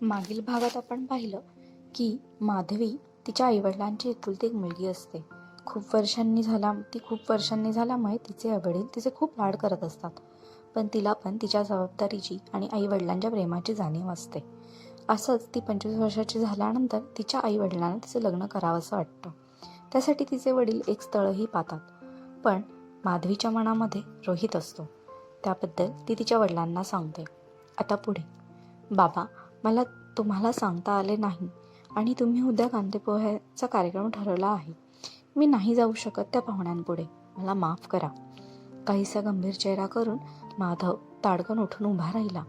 मागील भागात आपण पाहिलं की माधवी तिच्या आईवडिलांची एकुलती एक मुलगी असते. ती खूप वर्षांनी झाल्यामुळे तिचे वडील तिचे खूप लाड करत असतात. पण तिला पण तिच्या जबाबदारीची आणि आईवडिलांच्या प्रेमाची जाणीव असते. असंच ती 25 वर्षाची झाल्यानंतर तिच्या आईवडिलांना तिचं लग्न करावंसं वाटतं. त्यासाठी तिचे वडील एक स्थळही पाहतात. पण माधवीच्या मनामध्ये रोहित असतो. त्याबद्दल ती तिच्या वडिलांना सांगते. आता पुढे, बाबा, मला तुम्हाला सांगता आले नाही आणि तुम्ही उद्या कांदेपोह्याचा कार्यक्रम ठरवला आहे. मी नाही जाऊ शकत त्या पाहुण्यांपुढे. मला माफ करा. काहीसा गंभीर चेहरा करून माधव ताडकन उठून उभा राहिला.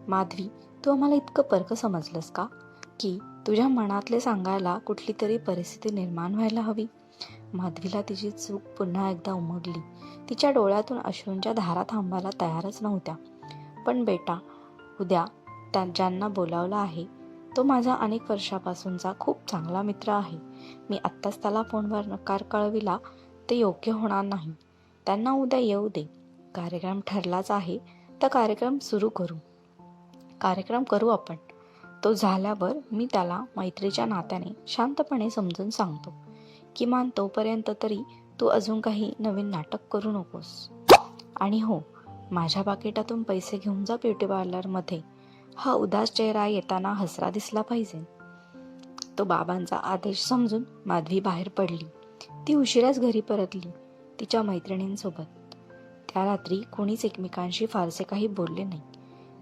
माधवी, तू आम्हाला इतकं परकं समजलंस का की तुझ्या मनातले सांगायला कुठली तरी परिस्थिती निर्माण व्हायला हवी? माधवीला तिची चूक पुन्हा एकदा उमगली. तिच्या डोळ्यातून अश्रूंच्या धारा थांबायला तयारच नव्हत्या. पण बेटा, उद्या ज्यांना बोलावलं आहे तो माझा अनेक वर्षापासूनचा खूप चांगला मित्र आहे. मी आत्ताच त्याला फोनवर नकार कळविला ते योग्य होणार नाही. त्यांना उद्या येऊ दे. कार्यक्रम ठरलाच आहे तर कार्यक्रम करू आपण. तो झाल्यावर मी त्याला मैत्रीच्या नात्याने शांतपणे समजून सांगतो. किमान तोपर्यंत तरी तू अजून काही नवीन नाटक करू नकोस. आणि हो, माझ्या पाकिटातून पैसे घेऊन जा ब्युटी पार्लरमध्ये. हा उदास चेहरा येताना हसरा दिसला पाहिजे. तो बाबांचा आदेश समजून माधवी बाहेर पडली. ती उशिराच घरी परतली तिच्या मैत्रिणींसोबत. त्या रात्री कोणीच एकमेकांशी फारसे काही बोलले नाही.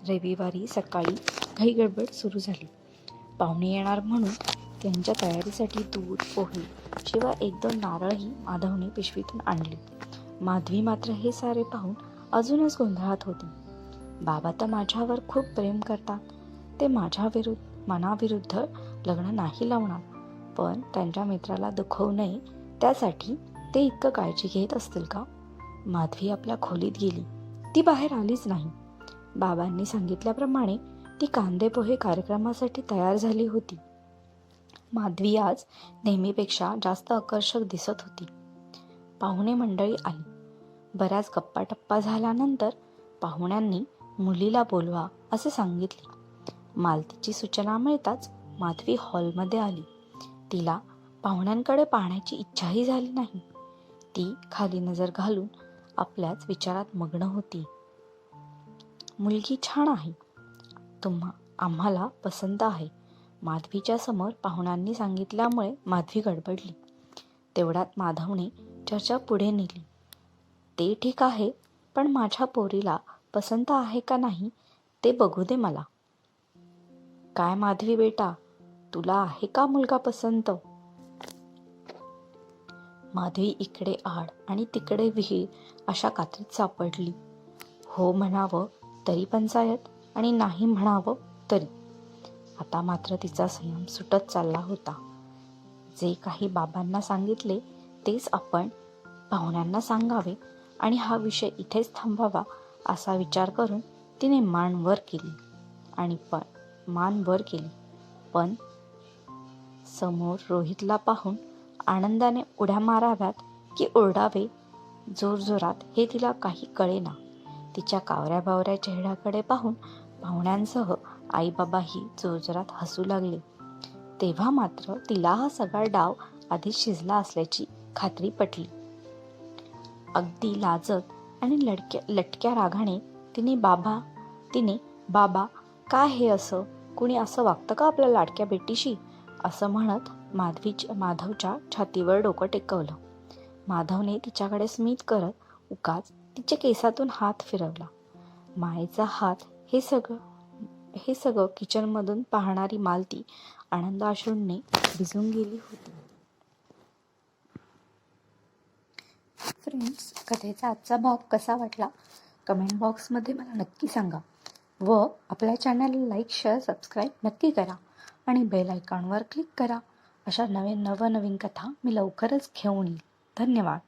रविवारी सकाळी घाई गडबड सुरू झाली. पाहुणे येणार म्हणून त्यांच्या तयारीसाठी दूध, पोहे शिवाय 1-2 नारळही माधवने पिशवीतून आणली. माधवी मात्र हे सारे पाहून अजूनच गोंधळात होती. बाबा तर माझ्यावर खूप प्रेम करतात. ते माझ्या मनाविरुद्ध लग्न नाही लावणार, पण त्यांच्या मित्राला दुखवू नये त्यासाठी ते इतकं काळजी घेत असतील का? माधवी आपल्या खोलीत गेली. ती बाहेर आलीच नाही. बाबांनी सांगितल्याप्रमाणे ती कांदेपोहे कार्यक्रमासाठी तयार झाली होती. माधवी आज नेहमीपेक्षा जास्त आकर्षक दिसत होती. पाहुणे मंडळी आली. बऱ्याच गप्पाटप्पा झाल्यानंतर पाहुण्यांनी मुलीला बोलवा असे सांगितले. मालतीची सूचना मिळताच माधवी हॉलमध्ये आली. तिला पाहुण्यांकडे पाहण्याची इच्छाही झाली नाही. ती खाली नजर घालून आपल्याच विचारात मग्न होती. मुलगी छान आहे. आम्हाला पसंत आहे, माधवीच्या समोर पाहुण्यांनी सांगितल्यामुळे माधवी गडबडली. तेवढ्यात माधवने चर्चा पुढे नेली. ते ठीक आहे, पण माझ्या पोरीला पसंत आहे का नाही ते बघू दे मला. काय माधवी बेटा, तुला आहे का मुलगा पसंत? माधवी इकडे आड आणि तिकडे विहीर अशा कात्रीत सापडली. हो म्हणावं तरी पंचायत आणि नाही म्हणावं तरी. आता मात्र तिचा संयम सुटत चालला होता. जे काही बाबांना सांगितले तेच आपण पाहुण्यांना सांगावे आणि हा विषय इथेच थांबावा असा विचार करून तिने मान वर केली. पण समोर रोहितला पाहून आनंदाने उड्या माराव्यात की ओरडावे जोरजोरात हे तिला काही कळेना. तिच्या कावऱ्या बावऱ्या चेहऱ्याकडे पाहून पाहुण्यांसह आईबाबाही जोरजोरात हसू लागले. तेव्हा मात्र तिला हा सगळा डाव आधीच शिजला असल्याची खात्री पटली. अगदी लाजत आणि लटक्या रागाने तिने बाबा, काय हे असं? कुणी असं वागतं का आपल्या लाडक्या बेटीशी? असं म्हणत माधवच्या छातीवर डोकं टेकवलं. माधवने तिच्याकडे स्मित करत उगाच तिच्या केसातून हात फिरवला. मायेचा हात हे सगळं किचनमधून पाहणारी मालती आनंदाश्रूंनी भिजून गेली होती. फ्रेंड्स, कथेचा आजचा भाग कसा वाटला कमेंट बॉक्समध्ये मला नक्की सांगा. व आपल्या चॅनलला लाईक, शेअर, सबस्क्राईब नक्की करा आणि बेल आयकॉनवर क्लिक करा. अशा नवनवीन कथा मी लवकरच घेऊन येईल. धन्यवाद.